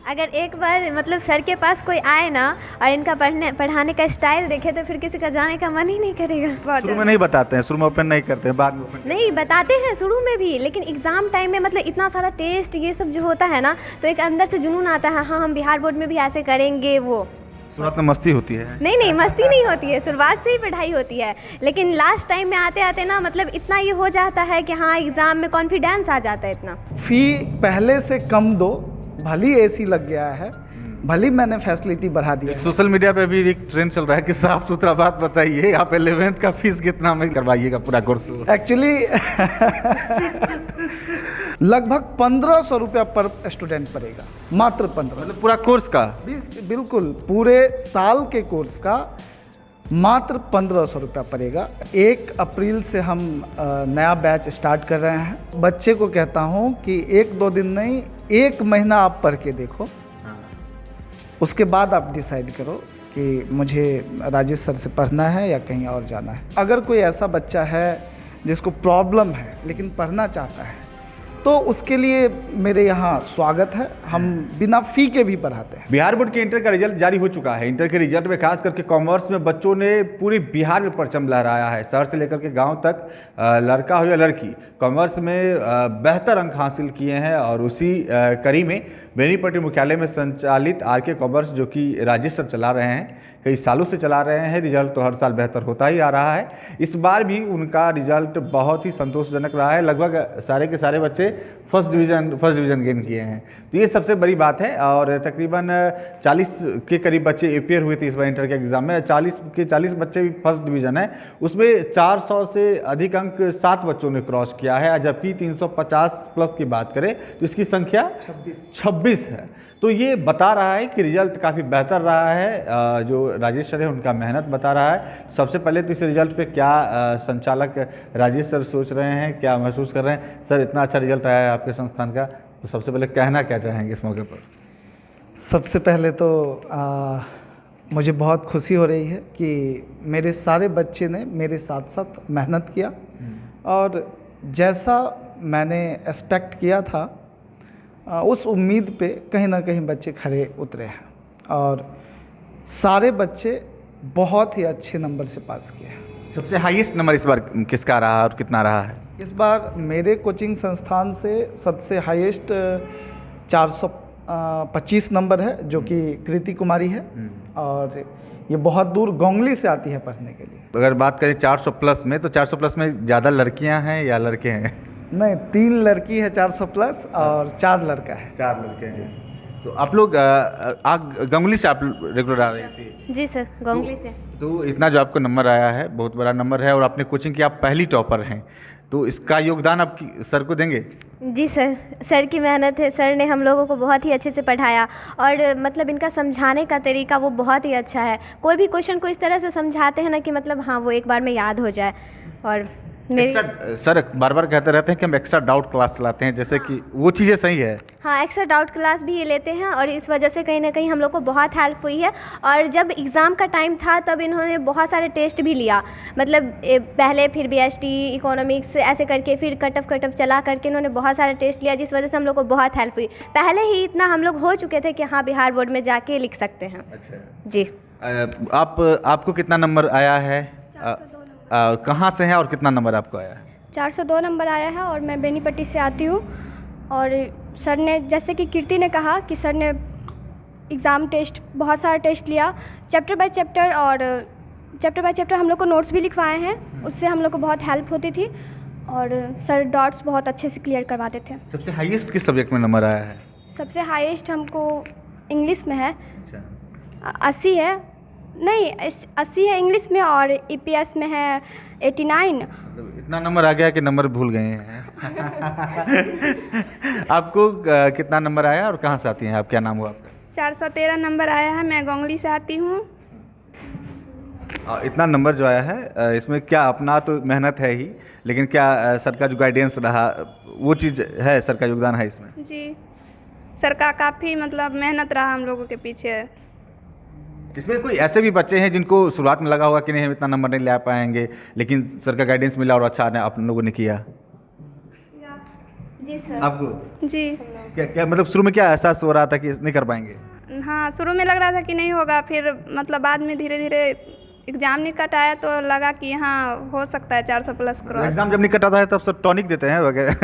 अगर एक बार मतलब सर के पास कोई आए ना और इनका पढ़ाने का स्टाइल देखे तो फिर किसी का जाने का मन ही नहीं करेगा। शुरू में नहीं बताते हैं, शुरू में ओपन नहीं करते हैं, बाद में ओपन। नहीं बताते हैं शुरू में भी, लेकिन एग्ज़ाम टाइम में मतलब इतना सारा टेस्ट ये सब जो होता है ना, तो एक अंदर से जुनून आता है, हाँ हम बिहार बोर्ड में भी ऐसे करेंगे। वो शुरुआत में मस्ती होती है? नहीं मस्ती नहीं होती है, शुरुआत से ही पढ़ाई होती है, लेकिन लास्ट टाइम में आते आते ना मतलब इतना ये हो जाता है कि हाँ एग्ज़ाम में कॉन्फिडेंस आ जाता है इतना। फ़ी पहले से कम दो, भली एसी लग गया है, भली मैंने फैसिलिटी बढ़ा दिया है। सोशल मीडिया पे भी एक ट्रेंड चल रहा है कि साफ सुथरा बात बताइए, आप 11th का फीस कितना में करवाइएगा पूरा कोर्स? एक्चुअली लगभग 1500 रुपया पर स्टूडेंट पड़ेगा, मात्र 1500। मतलब पूरा कोर्स का? बिल्कुल, पूरे साल के कोर्स का मात्र 1500 रुपया पड़ेगा। 1 अप्रैल से हम नया बैच स्टार्ट कर रहे हैं। बच्चे को कहता हूँ कि 1-2 दिन नहीं, 1 महीना आप पढ़ के देखो, उसके बाद आप डिसाइड करो कि मुझे राजेश सर से पढ़ना है या कहीं और जाना है। अगर कोई ऐसा बच्चा है जिसको प्रॉब्लम है लेकिन पढ़ना चाहता है, तो उसके लिए मेरे यहाँ स्वागत है, हम बिना फ़ी के भी पढ़ाते हैं। बिहार बोर्ड के इंटर का रिजल्ट जारी हो चुका है। इंटर के रिजल्ट में खास करके कॉमर्स में बच्चों ने पूरे बिहार में परचम लहराया है। शहर से लेकर के गांव तक, लड़का हो या लड़की, कॉमर्स में बेहतर अंक हासिल किए हैं। और उसी कड़ी में बेनीपट्टी मुख्यालय में संचालित आरके कॉमर्स, जो कि राजेश सर चला रहे हैं, कई सालों से चला रहे हैं, रिजल्ट तो हर साल बेहतर होता ही आ रहा है। इस बार भी उनका रिजल्ट बहुत ही संतोषजनक रहा है। लगभग सारे के सारे बच्चे फर्स्ट डिवीज़न गेन किए हैं, तो ये सबसे बड़ी बात है। और तकरीबन 40 के करीब बच्चे अपेयर हुए थे इस बार इंटर के एग्ज़ाम में। 40 के 40 बच्चे भी फर्स्ट डिवीज़न है, उसमें 400 से अधिक अंक 7 बच्चों ने क्रॉस किया है। जबकि 350 प्लस की बात करें तो इसकी संख्या 26 है। तो ये बता रहा है कि रिजल्ट काफ़ी बेहतर रहा है। जो राजेश सर है उनका मेहनत बता रहा है। सबसे पहले तो इस रिजल्ट पे क्या संचालक राजेश सर सोच रहे हैं, क्या महसूस कर रहे हैं? सर, इतना अच्छा रिजल्ट आया है आपके संस्थान का, तो सबसे पहले कहना क्या चाहेंगे इस मौके पर? सबसे पहले तो मुझे बहुत खुशी हो रही है कि मेरे सारे बच्चे ने मेरे साथ साथ मेहनत किया, और जैसा मैंने एक्सपेक्ट किया था उस उम्मीद पे कहीं ना कहीं बच्चे खरे उतरे हैं, और सारे बच्चे बहुत ही अच्छे नंबर से पास किए हैं। सबसे हाईएस्ट नंबर इस बार किसका रहा और कितना रहा है? इस बार मेरे कोचिंग संस्थान से सबसे हाईएस्ट 425 नंबर है, जो कि कृति कुमारी है, और ये बहुत दूर गोंगली से आती है पढ़ने के लिए। अगर बात करें 400 प्लस में, तो 400 प्लस में ज़्यादा लड़कियां हैं या लड़के हैं? नहीं, 3 लड़की है 400 प्लस और 4 लड़का है। 4 लड़के हैं। तो आप लोग गंगुली से आप रेगुलर आ रहे थे? जी सर, गोंगली से। तो इतना जो आपको नंबर आया है, बहुत बड़ा नंबर है, और अपने कोचिंग की आप पहली टॉपर हैं, तो इसका योगदान आप सर को देंगे? जी सर की मेहनत है। सर ने हम लोगों को बहुत ही अच्छे से पढ़ाया, और मतलब इनका समझाने का तरीका वो बहुत ही अच्छा है। कोई भी क्वेश्चन को इस तरह से समझाते हैं ना कि मतलब हाँ वो एक बार में याद हो जाए। और सर बार बार कहते रहते हैं कि हम एक्स्ट्रा डाउट क्लास चलाते हैं, जैसे कि वो चीज़ें सही है? हाँ, एक्स्ट्रा डाउट क्लास भी ये लेते हैं, और इस वजह से कहीं ना कहीं हम लोग को बहुत हेल्प हुई है। और जब एग्ज़ाम का टाइम था तब इन्होंने बहुत सारे टेस्ट भी लिया, मतलब पहले फिर BST, इकोनॉमिक्स, ऐसे करके फिर कट ऑफ चला करके इन्होंने बहुत सारे टेस्ट लिया, जिस वजह से हम लोग को बहुत हेल्प हुई। पहले ही इतना हम लोग हो चुके थे कि हाँ बिहार बोर्ड में जाके लिख सकते हैं। अच्छा जी। आपको कितना नंबर आया है? कहाँ से है और कितना नंबर आपको आया है? 402 नंबर आया है, और मैं बेनीपट्टी से आती हूँ। और सर ने, जैसे कि कीर्ति ने कहा, कि सर ने एग्ज़ाम टेस्ट, बहुत सारा टेस्ट लिया, चैप्टर बाय चैप्टर, और चैप्टर बाय चैप्टर हम लोग को नोट्स भी लिखवाए हैं, उससे हम लोग को बहुत हेल्प होती थी, और सर डॉट्स बहुत अच्छे से क्लियर करवाते थे। सबसे हाईएस्ट किस सब्जेक्ट में नंबर आया है? सबसे हाईएस्ट हमको इंग्लिश में है। अच्छा। 80 है, नहीं 80 है इंग्लिश में, और EPS में है 89। मतलब इतना नंबर आ गया कि नंबर भूल गए हैं। आपको कितना नंबर आया और कहाँ से आती हैं आप? क्या नाम हुआ आपका? 413 नंबर आया है, मैं गोंगली से आती हूँ। इतना नंबर जो आया है, इसमें क्या अपना तो मेहनत है ही, लेकिन क्या सर का जो गाइडेंस रहा, वो चीज़ है, सर का योगदान है इसमें? जी, सर का काफ़ी मतलब मेहनत रहा हम लोगों के पीछे। इसमें कोई ऐसे भी बच्चे हैं जिनको शुरुआत में लगा होगा कि नहीं हम इतना नंबर नहीं ले पाएंगे, लेकिन सर का गाइडेंस मिला और अच्छा आप लोगों ने किया? जी सर। आपको जी क्या क्या मतलब शुरू में क्या एहसास हो रहा था कि नहीं कर पाएंगे? हाँ, शुरू में लग रहा था कि नहीं होगा, फिर मतलब बाद में धीरे धीरे एग्ज़ाम निकट आया तो लगा कि हाँ हो सकता है 400 प्लस क्रॉस। एग्जाम जब निकट आता है तब सब टॉनिक देते हैं वगैरह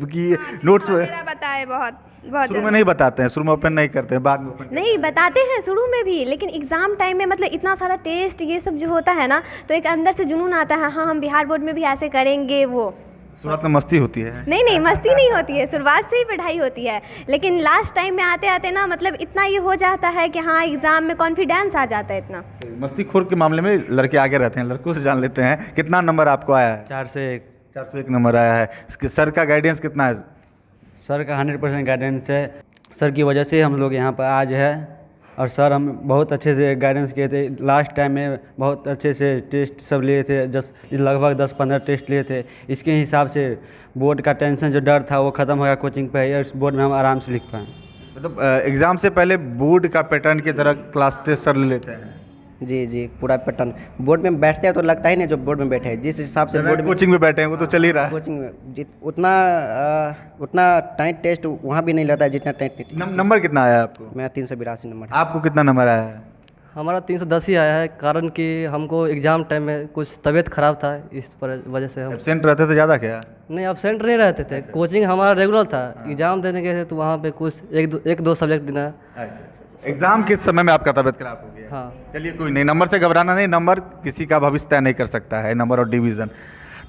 कि नोट्स मेरा बताए बहुत बहुत शुरू में नहीं बताते हैं, शुरू में ओपन नहीं करते हैं, बाद में ओपन। नहीं बताते हैं शुरू में भी, लेकिन एग्ज़ाम टाइम में मतलब इतना सारा टेस्ट ये सब जो होता है ना, तो एक अंदर से जुनून आता है, हाँ हम बिहार बोर्ड में भी ऐसे करेंगे। वो शुरुआत में मस्ती होती है। नहीं मस्ती नहीं होती है, शुरुआत से ही पढ़ाई होती है, लेकिन लास्ट टाइम में आते आते ना मतलब इतना ये हो जाता है कि हाँ एग्ज़ाम में कॉन्फिडेंस आ जाता है इतना। मस्तीखोर के मामले में लड़के आगे रहते हैं, लड़कों से जान लेते हैं। कितना नंबर आपको आया है? 4 से 1। 401 नंबर आया है। इसके सर का गाइडेंस कितना है? सर का 100% गाइडेंस है। सर की वजह से हम लोग यहाँ पर आज है, और सर हम बहुत अच्छे से गाइडेंस किए थे। लास्ट टाइम में बहुत अच्छे से टेस्ट सब लिए थे, लगभग 10-15 टेस्ट लिए थे। इसके हिसाब से बोर्ड का टेंशन जो डर था वो ख़त्म हो गया कोचिंग पे, इस बोर्ड में हम आराम से लिख पाएँ। मतलब एग्जाम से पहले बोर्ड का पैटर्न की तरह क्लास टेस्ट सर ले लेते हैं? जी पूरा पैटर्न बोर्ड में बैठते हैं तो लगता ही नहीं जो बोर्ड में बैठे हैं, जिस हिसाब से बोर्ड में कोचिंग में बैठे हैं वो तो चल ही रहा है। कोचिंग में उतना टाइट टेस्ट वहाँ भी नहीं लगता है जितना टाइट। नंबर कितना आया आपको? मैं 382 नंबर। आपको कितना नंबर आया है? हमारा 310 ही आया है, कारण कि हमको एग्ज़ाम टाइम में कुछ तबीयत ख़राब था, इस वजह से हम एब्सेंट रहते थे ज़्यादा क्या? नहीं एब्सेंट नहीं रहते थे। कोचिंग हमारा रेगुलर था, एग्ज़ाम देने गए थे तो वहाँ पे कुछ एक दो सब्जेक्ट देना। एग्जाम के समय में आपका तबीयत खराब हो गया? हाँ। चलिए कोई नहीं, नंबर से घबराना नहीं, नंबर किसी का भविष्य तय नहीं कर सकता है, नंबर और डिवीज़न।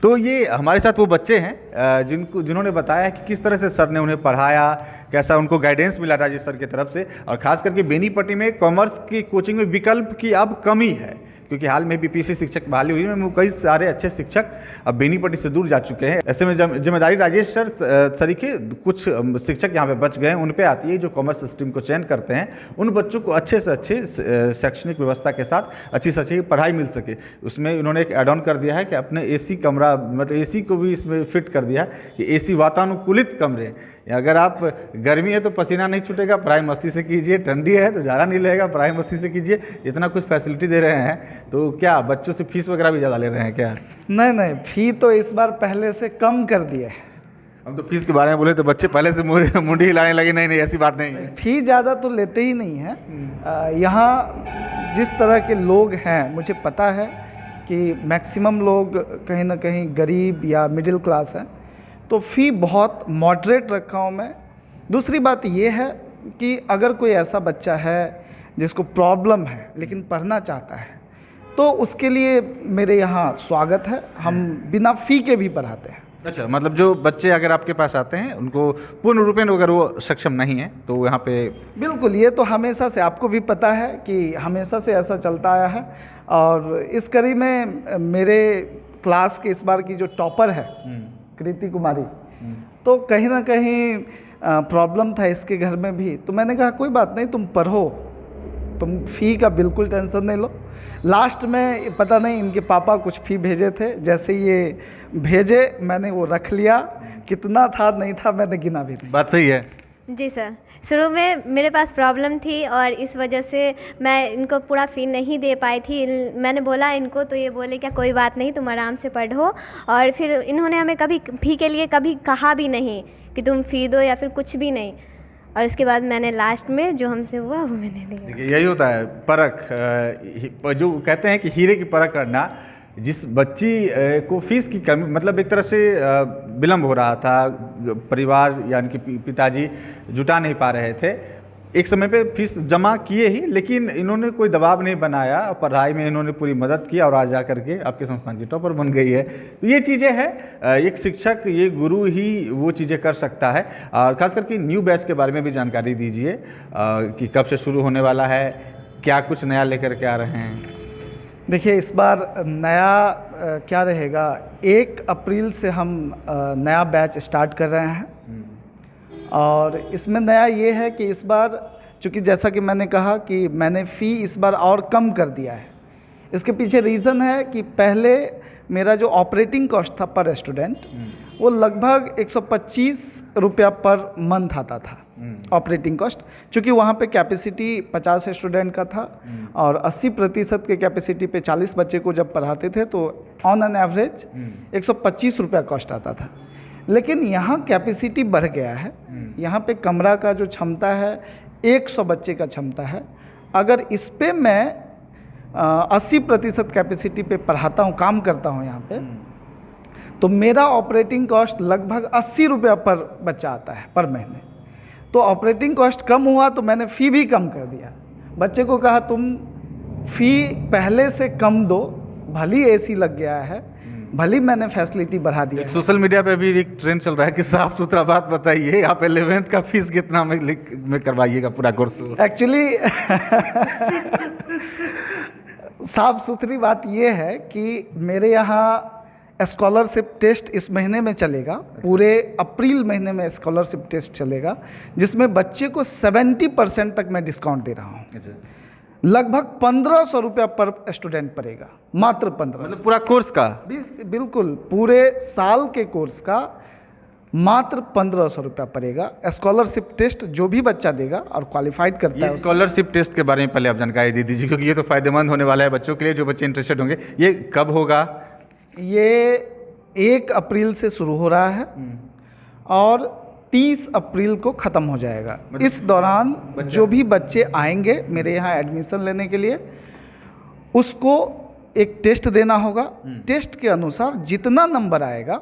तो ये हमारे साथ वो बच्चे हैं जिन्होंने बताया कि किस तरह से सर ने उन्हें पढ़ाया, कैसा उनको गाइडेंस मिला राजेश सर की तरफ से, और ख़ास करके बेनीपट्टी में कॉमर्स की कोचिंग में विकल्प की अब कमी है, क्योंकि हाल में बीपीएससी शिक्षक बहाली हुई है, कई सारे अच्छे शिक्षक अब बेनीपट्टी से दूर जा चुके हैं। ऐसे में जिम्मेदारी राजेश सर सरीखे कुछ शिक्षक यहाँ पे बच गए हैं, उन पे आती है जो कॉमर्स स्ट्रीम को चयन करते हैं, उन बच्चों को अच्छे से अच्छे शैक्षणिक व्यवस्था के साथ अच्छी से अच्छी पढ़ाई मिल सके। उसमें उन्होंने एक एड ऑन कर दिया है कि अपने एसी कमरा, मतलब एसी को भी इसमें फिट कर दिया कि एसी वातानुकूलित कमरे, अगर आप गर्मी है तो पसीना नहीं छूटेगा, पढ़ाई मस्ती से कीजिए, ठंडी है तो ज़्यादा नहीं लगेगा, पढ़ाई मस्ती से कीजिए। इतना कुछ फैसिलिटी दे रहे हैं, तो क्या बच्चों से फीस वगैरह भी ज़्यादा ले रहे हैं क्या? नहीं फ़ी तो इस बार पहले से कम कर दिए है। हम तो फीस के बारे में बोले तो बच्चे पहले से मुंडी हिलाने लगे, नहीं ऐसी बात नहीं है। फ़ी ज़्यादा तो लेते ही नहीं है। यहाँ जिस तरह के लोग हैं, मुझे पता है कि मैक्सिमम लोग कहीं ना कहीं गरीब या मिडिल क्लास हैं, तो फ़ी बहुत मॉडरेट रखा हूँ मैं। दूसरी बात ये है कि अगर कोई ऐसा बच्चा है जिसको प्रॉब्लम है लेकिन पढ़ना चाहता है, तो उसके लिए मेरे यहाँ स्वागत है, हम बिना फ़ी के भी पढ़ाते हैं। अच्छा, मतलब जो बच्चे अगर आपके पास आते हैं उनको पूर्ण रूपेण अगर वो सक्षम नहीं है तो यहाँ पे बिल्कुल, ये तो हमेशा से आपको भी पता है कि हमेशा से ऐसा चलता आया है। और इस कड़ी में मेरे क्लास के इस बार की जो टॉपर है कृति कुमारी, तो कहीं ना कहीं प्रॉब्लम था इसके घर में भी, तो मैंने कहा कोई बात नहीं, तुम पढ़ो, तुम फ़ी का बिल्कुल टेंशन नहीं लो। लास्ट में पता नहीं इनके पापा कुछ फ़ी भेजे थे, जैसे ये भेजे मैंने वो रख लिया, कितना था नहीं था मैंने गिना भी नहीं। बात सही है। जी सर, शुरू में मेरे पास प्रॉब्लम थी और इस वजह से मैं इनको पूरा फ़ी नहीं दे पाई थी। मैंने बोला इनको, तो ये बोले क्या कोई बात नहीं, तुम आराम से पढ़ो। और फिर इन्होंने हमें कभी फ़ी के लिए कभी कहा भी नहीं कि तुम फ़ी दो या फिर कुछ भी नहीं। और इसके बाद मैंने लास्ट में जो हमसे हुआ वो मैंने दिया। देखिए यही होता है परख, जो कहते हैं कि हीरे की परख करना। जिस बच्ची को फीस की कमी, मतलब एक तरह से विलम्ब हो रहा था, परिवार यानी कि पिताजी जुटा नहीं पा रहे थे, एक समय पे फीस जमा किए ही, लेकिन इन्होंने कोई दबाव नहीं बनाया, पढ़ाई में इन्होंने पूरी मदद की और आज जा करके आपके संस्थान की टॉपर बन गई है। तो ये चीज़ें हैं, एक शिक्षक, ये गुरु ही वो चीज़ें कर सकता है। और ख़ास करके न्यू बैच के बारे में भी जानकारी दीजिए कि कब से शुरू होने वाला है, क्या कुछ नया लेकर के आ रहे हैं? देखिए इस बार नया क्या रहेगा, 1 अप्रैल से हम नया बैच स्टार्ट कर रहे हैं। और इसमें नया ये है कि इस बार चूँकि जैसा कि मैंने कहा कि मैंने फ़ी इस बार और कम कर दिया है। इसके पीछे रीज़न है कि पहले मेरा जो ऑपरेटिंग कॉस्ट था पर स्टूडेंट, वो लगभग 125 रुपया पर मंथ आता था ऑपरेटिंग कॉस्ट, चूँकि वहाँ पे कैपेसिटी 50 स्टूडेंट का था और 80% के कैपेसिटी पे 40 बच्चे को जब पढ़ाते थे तो ऑन एन एवरेज 125 रुपया कॉस्ट आता था। लेकिन यहाँ कैपेसिटी बढ़ गया है। यहाँ पे कमरा का जो क्षमता है 100 बच्चे का क्षमता है। अगर इस पे मैं 80% कैपेसिटी पे पढ़ाता हूँ, काम करता हूँ यहाँ पे, तो मेरा ऑपरेटिंग कॉस्ट लगभग 80 रुपया पर बच्चा आता है पर महीने। तो ऑपरेटिंग कॉस्ट कम हुआ तो मैंने फ़ी भी कम कर दिया। बच्चे को कहा तुम फ़ी पहले से कम दो, भली एसी लग गया है, भली मैंने फैसिलिटी बढ़ा दिया है। सोशल मीडिया पे भी एक ट्रेंड चल रहा है कि साफ सुथरा बात बताइए, आप 11th का फीस कितना में करवाइएगा पूरा कोर्स? एक्चुअली साफ सुथरी बात ये है कि मेरे यहाँ स्कॉलरशिप टेस्ट इस महीने में चलेगा, पूरे अप्रैल महीने में स्कॉलरशिप टेस्ट चलेगा, जिसमें बच्चे को 70% तक मैं डिस्काउंट दे रहा हूँ। लगभग 1500 रुपया पर स्टूडेंट पड़ेगा, मात्र 1500। मतलब पूरा कोर्स का? बिल्कुल, पूरे साल के कोर्स का मात्र 1500 रुपया पड़ेगा। स्कॉलरशिप टेस्ट जो भी बच्चा देगा और क्वालिफाइड करता है। स्कॉलरशिप टेस्ट के बारे में पहले आप जानकारी दे दीजिए, क्योंकि ये तो फ़ायदेमंद होने वाला है बच्चों के लिए, जो बच्चे इंटरेस्टेड होंगे। ये कब होगा? ये 1 अप्रैल से शुरू हो रहा है और 30 अप्रैल को ख़त्म हो जाएगा। इस दौरान जो भी बच्चे आएंगे मेरे यहाँ एडमिशन लेने के लिए, उसको एक टेस्ट देना होगा। टेस्ट के अनुसार जितना नंबर आएगा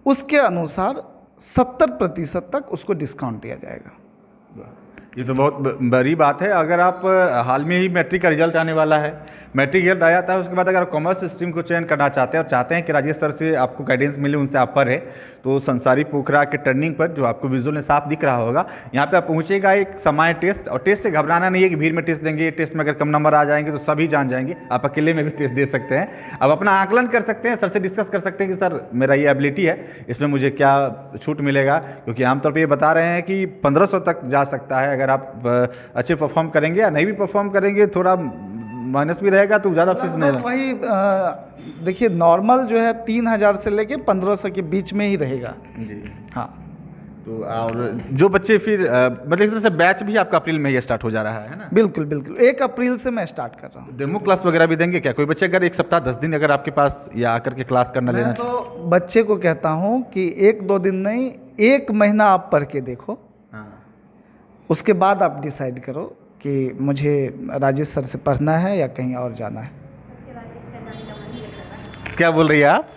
उसके अनुसार 70% तक उसको डिस्काउंट दिया जाएगा। ये तो बहुत बड़ी बात है। अगर आप हाल में ही मैट्रिक का रिजल्ट आने वाला है, मैट्रिक रिजल्ट आ जाता है, उसके बाद अगर आप कॉमर्स स्ट्रीम को चयन करना चाहते हैं और चाहते हैं कि राजेश सर से आपको गाइडेंस मिले, उनसे आप पर है, तो संसारी पोखरा के टर्निंग पर जो आपको विजुअल में साफ दिख रहा होगा, यहाँ पे आप पहुँचेगा एक समय टेस्ट। और टेस्ट से घबराना नहीं है कि भीड़ में टेस्ट देंगे, टेस्ट में अगर कम नंबर आ जाएंगे तो सभी जान जाएंगे। आप अकेले में भी टेस्ट दे सकते हैं, अब अपना आकलन कर सकते हैं, सर से डिस्कस कर सकते हैं कि सर मेरा ये एबिलिटी है, इसमें मुझे क्या छूट मिलेगा। क्योंकि आमतौर पर ये बता रहे हैं कि 1500 तक जा सकता है अगर आप अच्छे परफॉर्म करेंगे, या नहीं भी परफॉर्म करेंगे थोड़ा माइनस भी रहेगा तो ज़्यादा फीस नहीं। वही देखिए, नॉर्मल जो है 3000 से लेके 1500 के बीच में ही रहेगा जी। हाँ। तो और जो बच्चे फिर मतलब इस तरह से बैच भी आपका अप्रैल में ही स्टार्ट हो जा रहा है ना? बिल्कुल बिल्कुल, 1 अप्रैल से मैं स्टार्ट कर रहा हूँ। डेमो क्लास वगैरह भी देंगे क्या? कोई बच्चे अगर 1 सप्ताह 10 दिन अगर आपके पास या आकर के क्लास करना लेना मैं तो बच्चे को कहता हूँ कि 1-2 दिन नहीं, 1 महीना आप पढ़ के देखो, उसके बाद आप डिसाइड करो कि मुझे राजेश सर से पढ़ना है या कहीं और जाना है। क्या बोल रही है आप?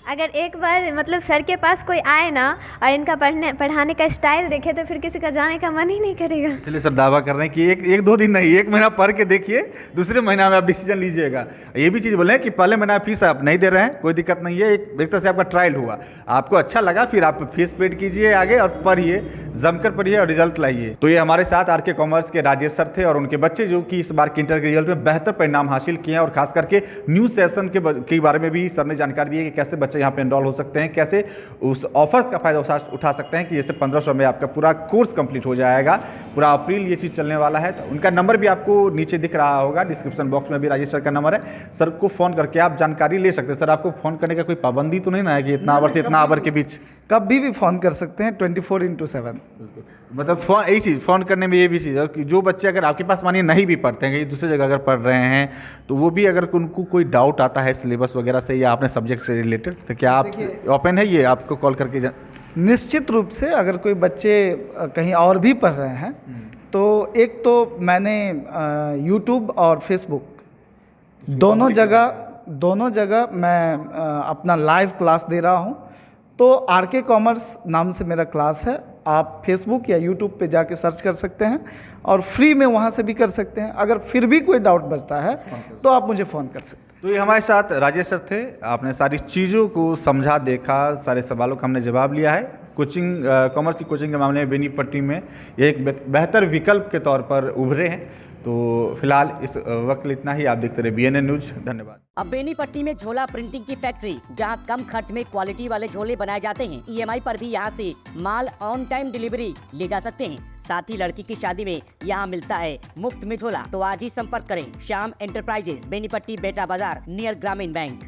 अगर एक बार मतलब सर के पास कोई आए ना और इनका पढ़ाने का स्टाइल देखे तो फिर किसी का जाने का मन ही नहीं करेगा। इसलिए सर दावा कर रहे हैं कि एक दो दिन नहीं, 1 महीना पढ़ के देखिए, दूसरे महीना में आप डिसीजन लीजिएगा। ये भी चीज़ बोले हैं कि पहले महीना फीस आप नहीं दे रहे हैं, कोई दिक्कत नहीं है, एक तरह से आपका ट्रायल हुआ, आपको अच्छा लगा, फिर आप फीस पेड कीजिए आगे और पढ़िए, जमकर पढ़िए और रिजल्ट लाइए। तो ये हमारे साथ आर के कॉमर्स के राजेश सर थे और उनके बच्चे जो कि इस बार के इंटर के रिजल्ट में बेहतर परिणाम हासिल किए हैं, और खास करके न्यू सेशन के बारे में भी सर ने जानकारी दी है कि कैसे बच्चे यहाँ पे एनरोल हो सकते हैं, कैसे उस ऑफर्स का फायदा उठा सकते हैं कि जैसे 1500 में आपका पूरा कोर्स कंप्लीट हो जाएगा। पूरा अप्रैल ये चीज़ चलने वाला है। तो उनका नंबर भी आपको नीचे दिख रहा होगा, डिस्क्रिप्शन बॉक्स में भी राजेश सर का नंबर है, सर को फ़ोन करके आप जानकारी ले सकते हैं। सर आपको फ़ोन करने का कोई पाबंदी तो नहीं ना है कि इतना आवर से इतना आवर के बीच? कभी भी फ़ोन कर सकते हैं 24/7। मतलब फ़ोन, यही चीज़ फ़ोन करने में ये भी चीज़ है कि जो बच्चे अगर आपके पास मानिए नहीं भी पढ़ते हैं, कहीं दूसरी जगह अगर पढ़ रहे हैं, तो वो भी अगर उनको कोई डाउट आता है सिलेबस वगैरह से या अपने सब्जेक्ट से रिलेटेड, तो क्या आप ओपन है ये आपको कॉल करके निश्चित रूप से अगर कोई बच्चे कहीं और भी पढ़ रहे हैं तो एक तो मैंने यूट्यूब और फेसबुक दोनों जगह मैं अपना लाइव क्लास दे रहा हूँ। तो आर के कॉमर्स नाम से मेरा क्लास है, आप फेसबुक या यूट्यूब पे जाके सर्च कर सकते हैं और फ्री में वहाँ से भी कर सकते हैं। अगर फिर भी कोई डाउट बचता है तो आप मुझे फ़ोन कर सकते हैं। तो ये हमारे साथ राजेश सर थे, आपने सारी चीज़ों को समझा, देखा, सारे सवालों का हमने जवाब लिया है। कोचिंग कॉमर्स की कोचिंग के मामले में बेनीपट्टी में ये एक बेहतर विकल्प के तौर पर उभरे हैं। तो फिलहाल इस वक्त इतना ही। आप देखते रहे BNN न्यूज। धन्यवाद। अब बेनीपट्टी में झोला प्रिंटिंग की फैक्ट्री, जहां कम खर्च में क्वालिटी वाले झोले बनाए जाते हैं। EMI पर भी यहां से माल ऑन टाइम डिलीवरी ले जा सकते हैं। साथ ही लड़की की शादी में यहां मिलता है मुफ्त में झोला। तो आज ही संपर्क करें श्याम एंटरप्राइजेज, बेनीपट्टी, बेटा बाजार, नियर ग्रामीण बैंक।